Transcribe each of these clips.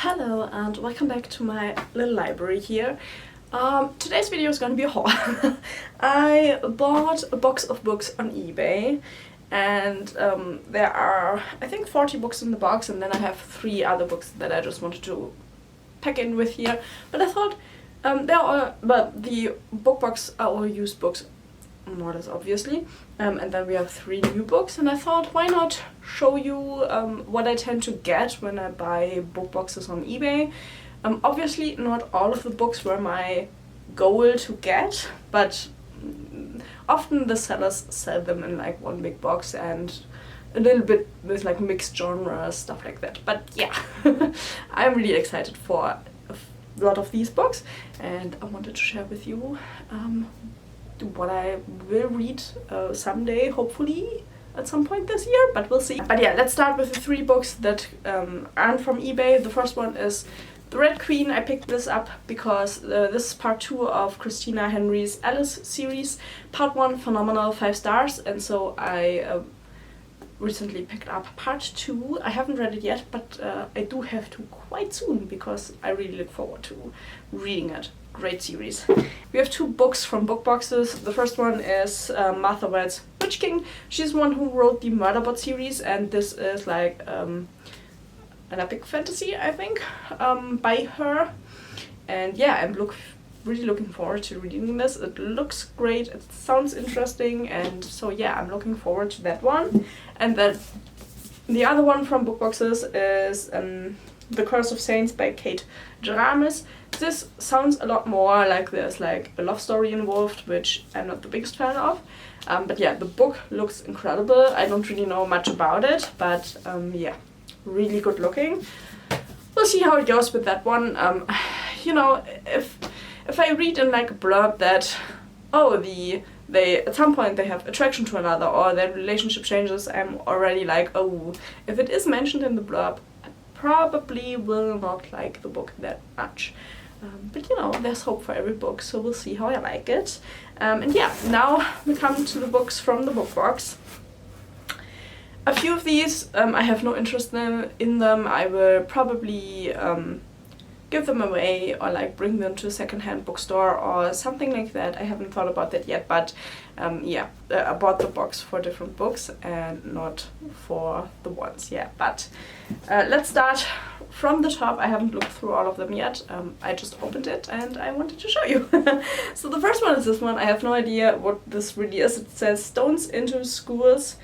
Hello and welcome back to my little library here. Today's video is gonna be a haul. I bought a box of books on eBay and there are I think 40 books in the box, and then I have 3 other books that I just wanted to pack in with here. But I thought the book box are all used books, more or less obviously, and then we have 3 new books, and I thought why not show you what I tend to get when I buy book boxes on eBay. Obviously not all of the books were my goal to get, but often the sellers sell them in like one big box and a little bit with like mixed genres, stuff like that. But yeah, I'm really excited for a lot of these books, and I wanted to share with you what I will read someday, hopefully at some point this year, but we'll see. But yeah, let's start with the 3 books that aren't from eBay. The first one is The Red Queen. I picked this up because this is part 2 of Christina Henry's Alice series. Part 1, phenomenal, 5 stars, and so I recently picked up part 2. I haven't read it yet, but I do have to quite soon because I really look forward to reading it. Great series. We have 2 books from book boxes. The first one is Martha Wells' Witch King. She's the one who wrote the Murderbot series, and this is like an epic fantasy, I think, by her. And yeah, I'm really looking forward to reading this. It looks great, it sounds interesting, and so yeah, I'm looking forward to that one. And then the other one from book boxes is The Curse of Saints by Kate Jaramis. This sounds a lot more like there's like a love story involved, which I'm not the biggest fan of. But yeah, the book looks incredible. I don't really know much about it, but yeah, really good looking. We'll see how it goes with that one. You know, if I read in like a blurb that, oh, they at some point they have attraction to another or their relationship changes, I'm already like, oh, if it is mentioned in the blurb, I probably will not like the book that much. But you know, there's hope for every book, so we'll see how I like it. And yeah, now we come to the books from the book box. A few of these I have no interest in them. I will probably give them away or like bring them to a secondhand bookstore or something like that. I haven't thought about that yet, but yeah, I bought the box for different books and not for the ones, yeah. But let's start from the top. I haven't looked through all of them yet. I just opened it and I wanted to show you. So the first one is this one. I have no idea what this really is. It says Stones into Schools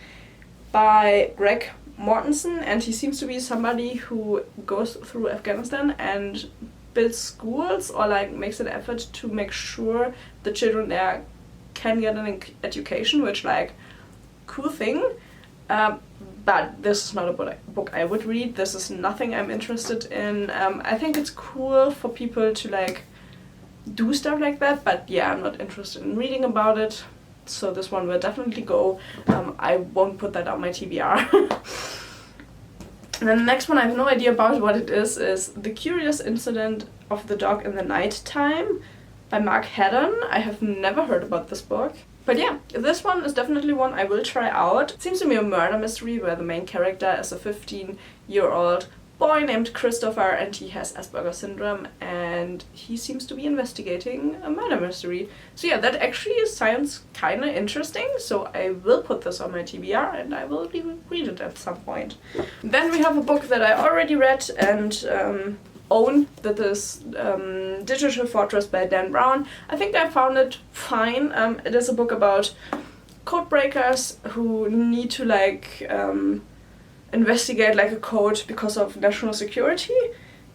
by Greg Mortensen, and he seems to be somebody who goes through Afghanistan and builds schools or like makes an effort to make sure the children there can get an education, which like cool thing. But this is not a book I would read. This is nothing I'm interested in. I think it's cool for people to like do stuff like that, but yeah, I'm not interested in reading about it. So this one will definitely go. I won't put that on my TBR. And then the next one, I have no idea about what it is The Curious Incident of the Dog in the Night Time by Mark Haddon. I have never heard about this book. But yeah, this one is definitely one I will try out. It seems to be a murder mystery where the main character is a 15-year-old boy named Christopher, and he has Asperger's syndrome, and he seems to be investigating a murder mystery. So yeah, that actually sounds kind of interesting, so I will put this on my TBR and I will read it at some point. Then we have a book that I already read and own, that is Digital Fortress by Dan Brown. I think I found it fine. It is a book about code breakers who need to like investigate like a code because of national security.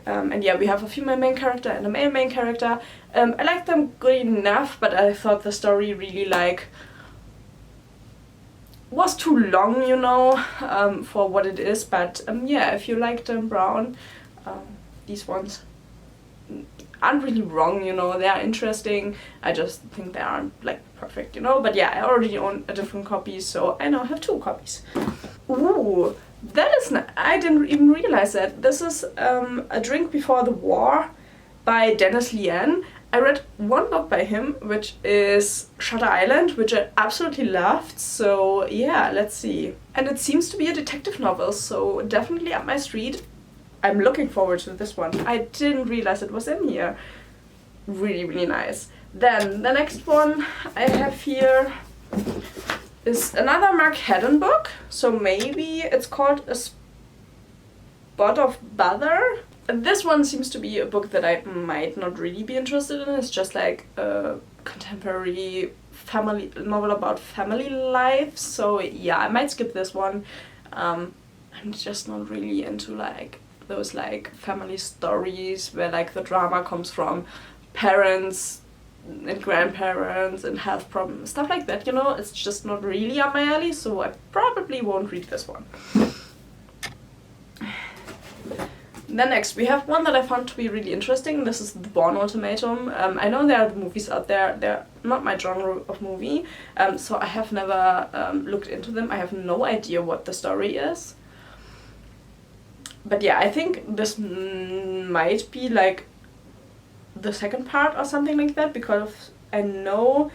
And yeah, we have a female main character and a male main character. I liked them good enough, but I thought the story really like was too long, you know, for what it is. But yeah, if you like Dan Brown, these ones aren't really wrong, you know, they are interesting. I just think they aren't like perfect, you know. But yeah, I already own a different copy, so I now have 2 copies. Ooh, that is I didn't even realize that. This is A Drink Before the War by Dennis Lien. I read one book by him, which is Shutter Island, which I absolutely loved, so yeah, let's see. And it seems to be a detective novel, so definitely up my street. I'm looking forward to this one. I didn't realize it was in here. Really, really nice. Then the next one I have here is another Mark Haddon book. So maybe it's called A Spot of Bother. This one seems to be a book that I might not really be interested in. It's just like a contemporary family novel about family life. So yeah, I might skip this one. I'm just not really into like those like family stories where like the drama comes from parents and grandparents and health problems, stuff like that, you know. It's just not really on my alley, so I probably won't read this one. Then next we have one that I found to be really interesting. This is The Bourne Ultimatum. I know there are the movies out there. They're not my genre of movie, so I have never looked into them. I have no idea what the story is. But yeah, I think this might be like the second part or something like that, because I know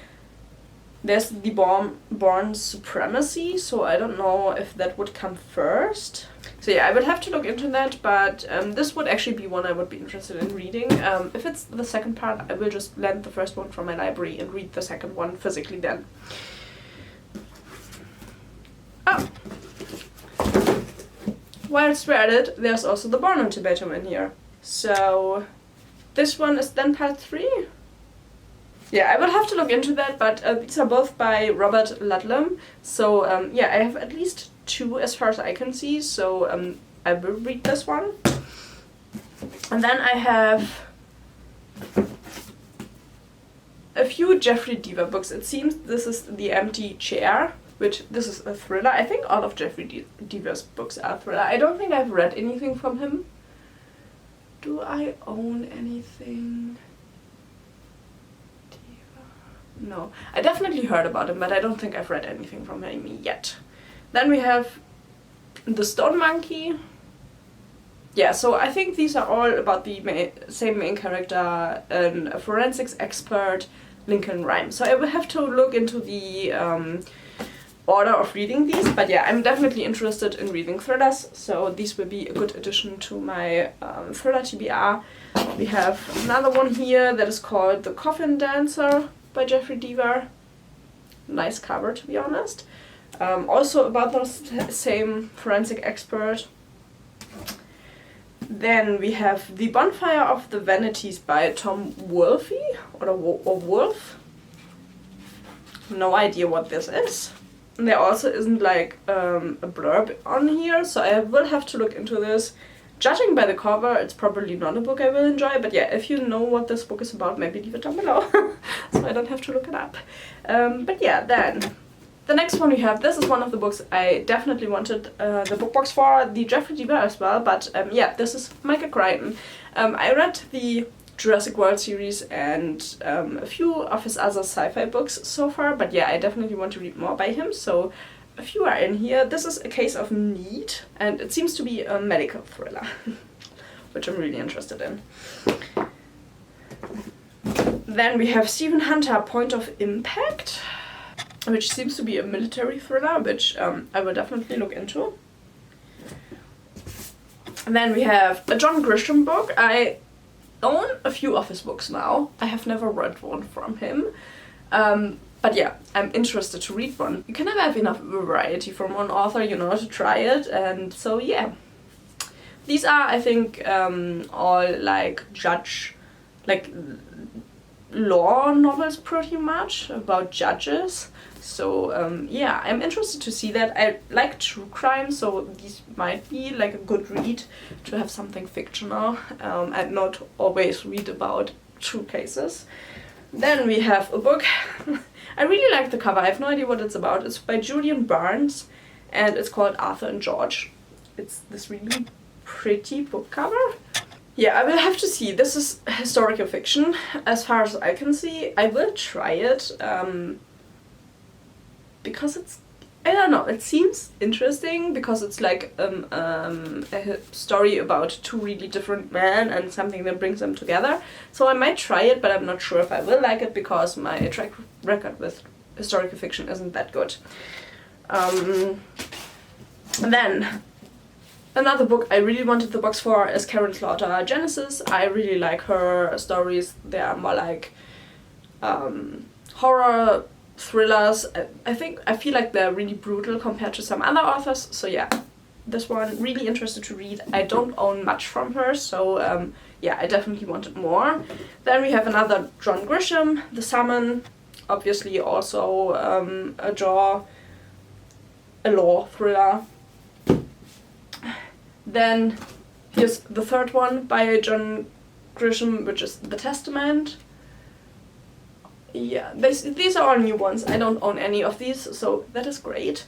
there's the Bourne Supremacy, so I don't know if that would come first. So yeah, I would have to look into that, but this would actually be one I would be interested in reading. If it's the second part, I will just lend the first one from my library and read the second one physically then. Oh! Whilst we're at it, there's also The Bourne Ultimatum in here. So this one is then part 3? Yeah, I will have to look into that, but these are both by Robert Ludlum. So yeah, I have at least 2 as far as I can see, so I will read this one. And then I have a few Jeffrey Deaver books. It seems this is The Empty Chair, which this is a thriller. I think all of Jeffrey Deaver's books are thriller. I don't think I've read anything from him. Do I own anything? No. I definitely heard about him, but I don't think I've read anything from him yet. Then we have The Stone Monkey. Yeah, so I think these are all about the same main character, a forensics expert, Lincoln Rhymes. So I will have to look into the order of reading these, but yeah, I'm definitely interested in reading thrillers, so these will be a good addition to my thriller TBR. We have another one here that is called The Coffin Dancer by Jeffrey Deaver. Nice cover, to be honest. Also about the same forensic expert. Then we have The Bonfire of the Vanities by Tom Wolfe, or Wolf. No idea what this is. And there also isn't like a blurb on here, so I will have to look into this. Judging by the cover, it's probably not a book I will enjoy, but yeah, if you know what this book is about, maybe leave it down below, so I don't have to look it up. But yeah, then the next one we have, this is one of the books I definitely wanted the book box for, the Jeffrey Deaver as well, but yeah, this is Michael Crichton. I read the Jurassic World series and a few of his other sci-fi books so far, but yeah, I definitely want to read more by him, so a few are in here. This is A Case of Need, and it seems to be a medical thriller, which I'm really interested in. Then we have Stephen Hunter, Point of Impact, which seems to be a military thriller, which I will definitely look into. And then we have a John Grisham book. I own a few of his books now. I have never read one from him. But yeah, I'm interested to read one. You can never have enough variety from one author, you know, to try it, and so yeah. These are, I think, all like law novels pretty much, about judges. So yeah, I'm interested to see that. I like true crime, so these might be like a good read to have something fictional and not always read about true cases. Then we have a book. I really like the cover. I have no idea what it's about. It's by Julian Barnes and it's called Arthur and George. It's this really pretty book cover. Yeah, I will have to see. This is historical fiction as far as I can see. I will try it because it's, I don't know, it seems interesting because it's like a story about 2 really different men and something that brings them together. So I might try it, but I'm not sure if I will like it because my track record with historical fiction isn't that good. Then Another book I really wanted the box for is Karen Slaughter Genesis. I really like her stories. They are more like horror thrillers. I feel like they're really brutal compared to some other authors. So yeah, this one really interested to read. I don't own much from her, so yeah, I definitely wanted more. Then we have another John Grisham, The Summon. Obviously also a law thriller. Then here's the third one by John Grisham, which is The Testament. Yeah, these are all new ones. I don't own any of these, so that is great.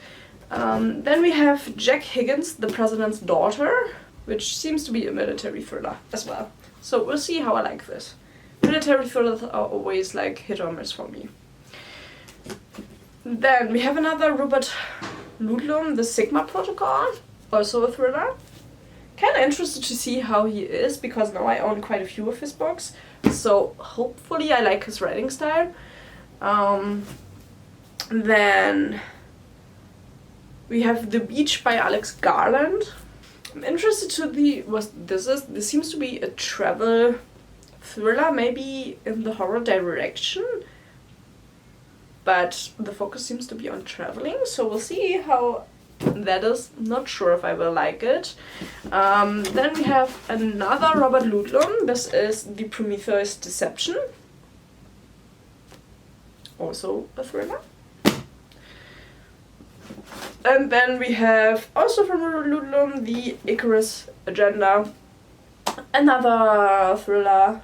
Then we have Jack Higgins, The President's Daughter, which seems to be a military thriller as well. So we'll see how I like this. Military thrillers are always like hit or miss for me. Then we have another Robert Ludlum, The Sigma Protocol, also a thriller. Kinda interested to see how he is, because now I own quite a few of his books, so hopefully I like his writing style. Then we have The Beach by Alex Garland. I'm interested to the this seems to be a travel thriller, maybe in the horror direction, but the focus seems to be on traveling, so we'll see how that is. Not sure if I will like it. Then we have another Robert Ludlum. This is The Prometheus Deception. Also a thriller. And then we have also from Robert Ludlum The Icarus Agenda. Another thriller.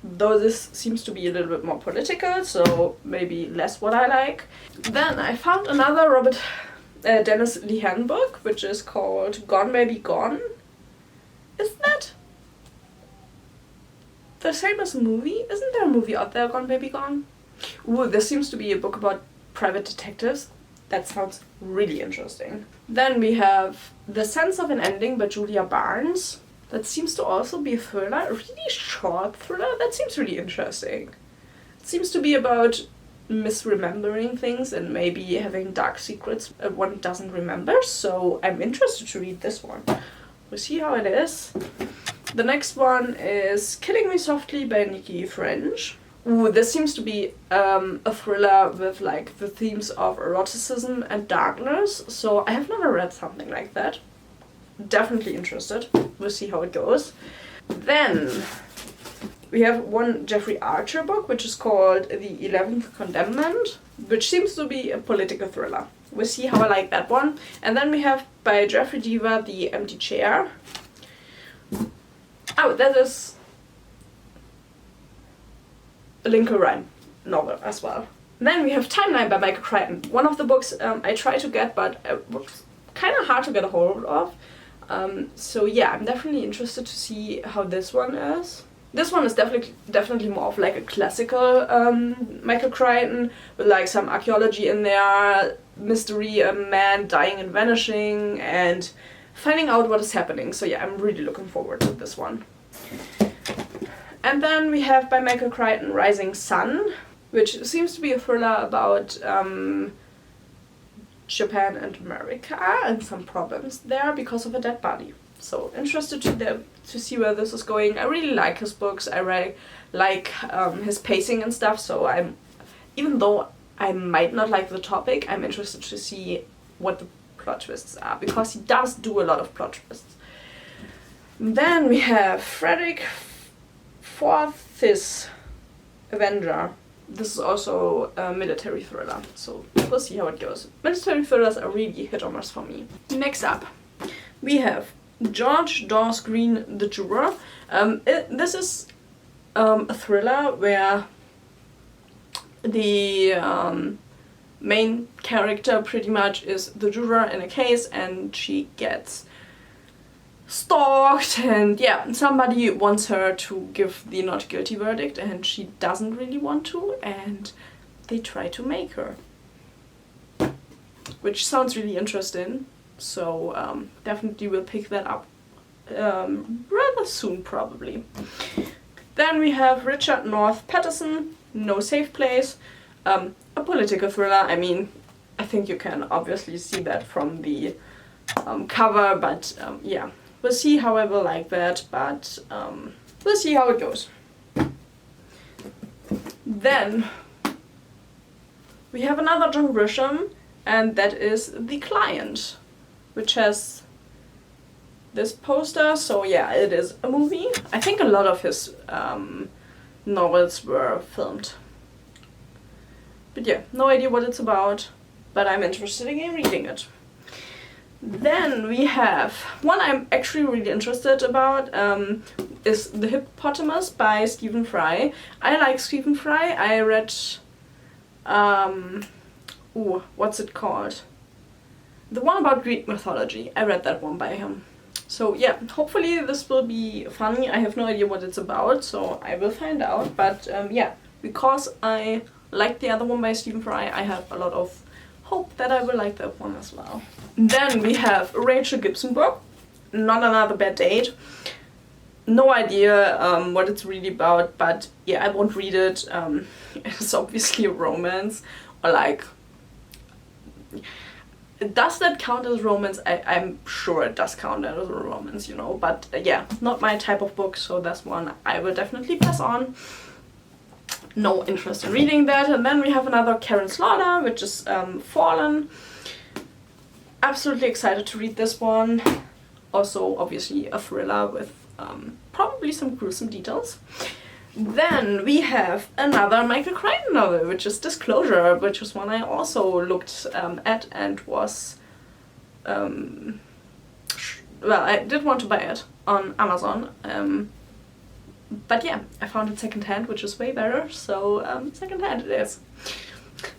Though this seems to be a little bit more political, so maybe less what I like. Then I found another Dennis Lehane book, which is called Gone Baby Gone. Is that the same as a movie? Isn't there a movie out there, Gone Baby Gone? Ooh, this seems to be a book about private detectives. That sounds really interesting. Then we have The Sense of an Ending by Julia Barnes. That seems to also be a thriller, a really short thriller. That seems really interesting. It seems to be about misremembering things and maybe having dark secrets one doesn't remember, so I'm interested to read this one. We'll see how it is. The next one is Killing Me Softly by Nikki French. Ooh, this seems to be a thriller with like the themes of eroticism and darkness, so I have never read something like that. Definitely interested. We'll see how it goes. Then we have one Jeffrey Archer book, which is called The 11th Condemnment, which seems to be a political thriller. We'll see how I like that one. And then we have by Jeffrey Deaver The Empty Chair. Oh, that is a Lincoln Rhyme novel as well. Then we have Timeline by Michael Crichton. One of the books I tried to get, but it was kind of hard to get a hold of. So yeah, I'm definitely interested to see how this one is. This one is definitely more of like a classical Michael Crichton, with like some archaeology in there, mystery, a man dying and vanishing, and finding out what is happening. So yeah, I'm really looking forward to this one. And then we have by Michael Crichton Rising Sun, which seems to be a thriller about Japan and America and some problems there because of a dead body. So interested to see where this is going. I really like his books. I really like his pacing and stuff. So even though I might not like the topic, I'm interested to see what the plot twists are, because he does do a lot of plot twists. Then we have Frederick Forsyth's Avenger. This is also a military thriller, so we'll see how it goes. Military thrillers are really hit or miss for me. Next up, we have George Dawes Green, The Juror. This is a thriller where the main character pretty much is the juror in a case, and she gets stalked, and yeah, somebody wants her to give the not guilty verdict and she doesn't really want to, and they try to make her. Which sounds really interesting, so definitely will pick that up rather soon probably. Then we have Richard North Patterson, No Safe Place, a political thriller. I mean, I think you can obviously see that from the cover, but yeah, we'll see how I will like that, but we'll see how it goes. Then we have another John Grisham, and that is The Client, which has this poster. So yeah, it is a movie. I think a lot of his novels were filmed. But yeah, no idea what it's about, but I'm interested in reading it. Then we have one I'm actually really interested about, is The Hippopotamus by Stephen Fry. I like Stephen Fry. I read, what's it called? The one about Greek mythology. I read that one by him. So yeah, hopefully this will be funny. I have no idea what it's about, so I will find out. But yeah, because I like the other one by Stephen Fry, I have a lot of hope that I will like that one as well. Then we have a Rachel Gibson book, Not Another Bad Date. No idea what it's really about, but yeah, I won't read it. It's obviously a romance, or like, does that count as romance? I'm sure it does count as a romance, you know, but yeah, not my type of book, so that's one I will definitely pass on. No interest in reading that. And then we have another Karen Slaughter, which is Fallen. Absolutely excited to read this one. Also, obviously, a thriller with probably some gruesome details. Then we have another Michael Crichton novel, which is Disclosure, which was one I also looked at and was... well, I did want to buy it on Amazon. But yeah, I found it secondhand, which is way better, so secondhand it is.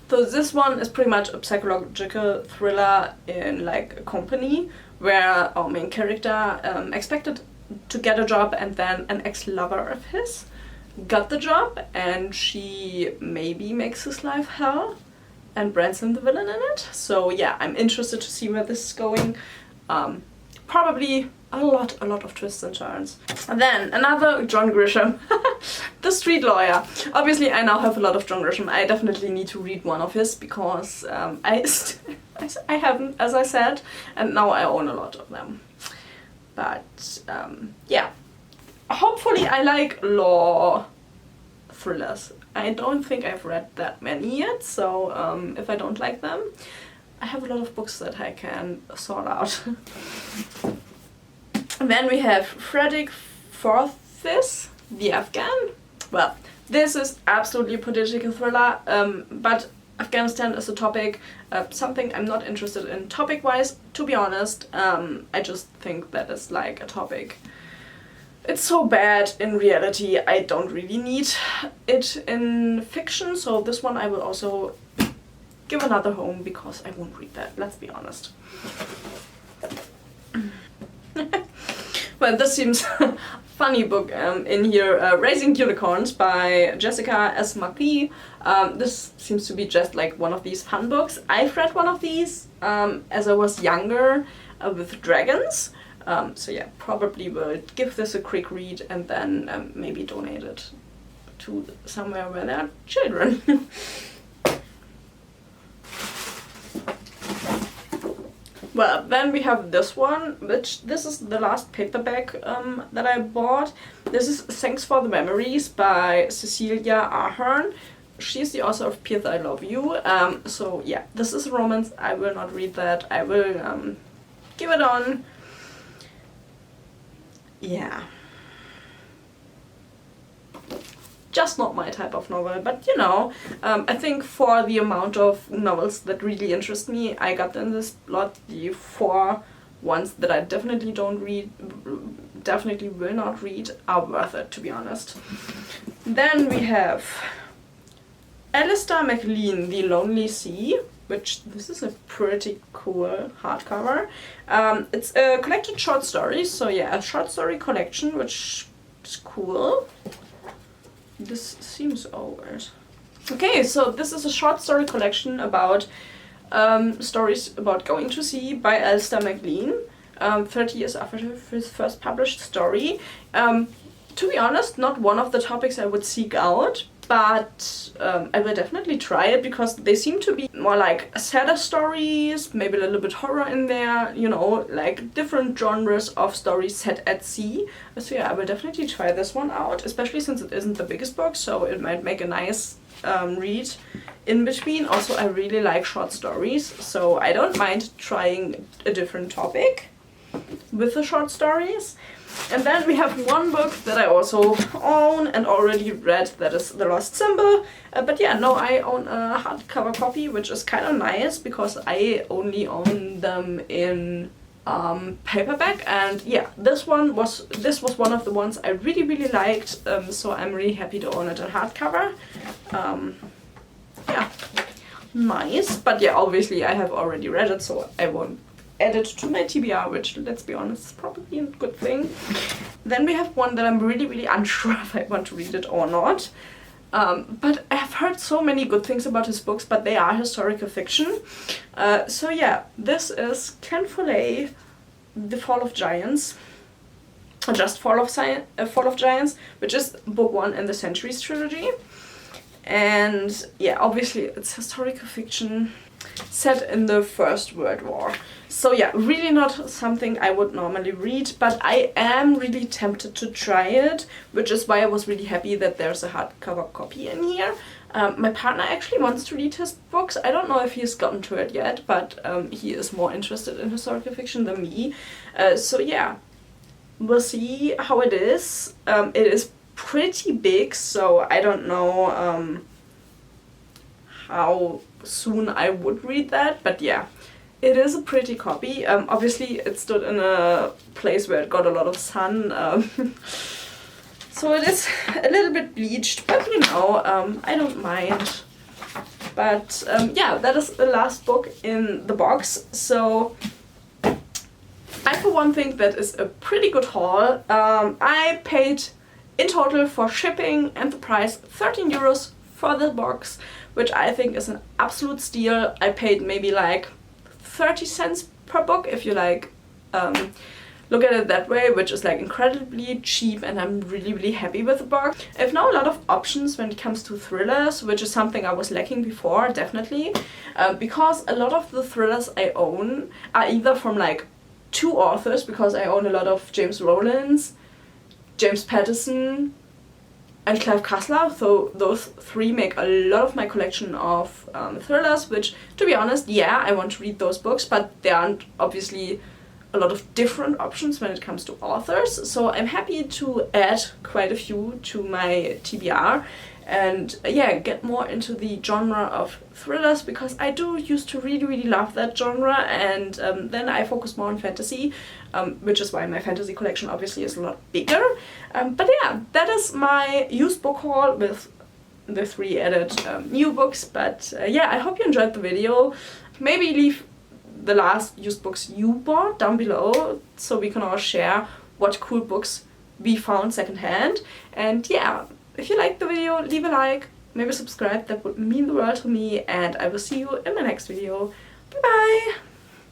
So this one is pretty much a psychological thriller in like a company where our main character expected to get a job, and then an ex-lover of his got the job, and she maybe makes his life hell, and Branson the villain in it. So yeah, I'm interested to see where this is going. Probably a lot of twists and turns. And then another John Grisham, The Street Lawyer. Obviously I now have a lot of John Grisham. I definitely need to read one of his because I haven't, as I said, and now I own a lot of them. But yeah, hopefully I like law thrillers. I don't think I've read that many yet, so if I don't like them, I have a lot of books that I can sort out. And then we have Frederick Forsyth, The Afghan. Well, this is absolutely a political thriller, but Afghanistan is a topic, something I'm not interested in topic-wise, to be honest. I just think that it's like a topic. It's so bad in reality, I don't really need it in fiction, so this one I will also give another home because I won't read that, let's be honest. Well, this seems funny book in here, Raising Unicorns by Jessica S. McLean. This seems to be just like one of these fun books. I've read one of these as I was younger with dragons. So yeah, probably will give this a quick read and then maybe donate it to somewhere where there are children. Well, then we have this one, which this is the last paperback that I bought. This is Thanks for the Memories by Cecilia Ahern. She's the author of P.S. I Love You. So yeah, this is a romance. I will not read that. I will give it on. Yeah. Just not my type of novel, but you know, I think for the amount of novels that really interest me, I got in this lot. The 4 ones that I definitely don't read, definitely will not read, are worth it, to be honest. Then we have Alistair MacLean, The Lonely Sea, which this is a pretty cool hardcover. It's a collected short stories, so yeah, a short story collection, which is cool. This seems old. Okay, so this is a short story collection about stories about going to sea by Alistair MacLean, 30 years after his first published story. To be honest, not one of the topics I would seek out, but I will definitely try it because they seem to be more like sadder stories, maybe a little bit horror in there, you know, like different genres of stories set at sea. So yeah, I will definitely try this one out, especially since it isn't the biggest book, so it might make a nice read in between. Also, I really like short stories, so I don't mind trying a different topic with the short stories. And then we have one book that I also own and already read, that is The Lost Symbol. But yeah, no, I own a hardcover copy, which is kind of nice because I only own them in paperback. And yeah, this was one of the ones I really liked, so I'm really happy to own it in hardcover. Yeah, nice. But yeah, obviously I have already read it, so I won't add it to my TBR, which, let's be honest, is probably a good thing. Then we have one that I'm really unsure if I want to read it or not. But I've heard so many good things about his books, but they are historical fiction. So yeah, this is Ken Follett, The Fall of Giants. Or just Fall of Giants, which is book 1 in the Centuries trilogy. And yeah, obviously it's historical fiction set in the First World War. So yeah, really not something I would normally read, but I am really tempted to try it, which is why I was really happy that there's a hardcover copy in here. My partner actually wants to read his books. I don't know if he's gotten to it yet, but he is more interested in historical fiction than me. So yeah, we'll see how it is. It is pretty big, so I don't know how soon I would read that, but yeah, it is a pretty copy. Obviously it stood in a place where it got a lot of sun, so it is a little bit bleached, but you know, I don't mind. But yeah, that is the last book in the box. So I for one think that is a pretty good haul. I paid in total for shipping and the price 13 euros for the box, which I think is an absolute steal. I paid maybe like 30 cents per book if you like look at it that way, which is like incredibly cheap, and I'm really happy with the box. I have now a lot of options when it comes to thrillers, which is something I was lacking before, definitely, because a lot of the thrillers I own are either from like 2 authors, because I own a lot of James Rowlands, James Patterson, and Clive Cussler, so those 3 make a lot of my collection of thrillers, which, to be honest, yeah, I want to read those books, but there aren't obviously a lot of different options when it comes to authors, so I'm happy to add quite a few to my TBR and yeah, get more into the genre of thrillers, because I do used to really love that genre, and then I focus more on fantasy, which is why my fantasy collection obviously is a lot bigger. But yeah, that is my used book haul with the 3 added new books. But yeah, I hope you enjoyed the video. Maybe leave the last used books you bought down below, so we can all share what cool books we found secondhand. And yeah, if you liked the video, leave a like, maybe subscribe, that would mean the world to me, and I will see you in my next video. Bye bye!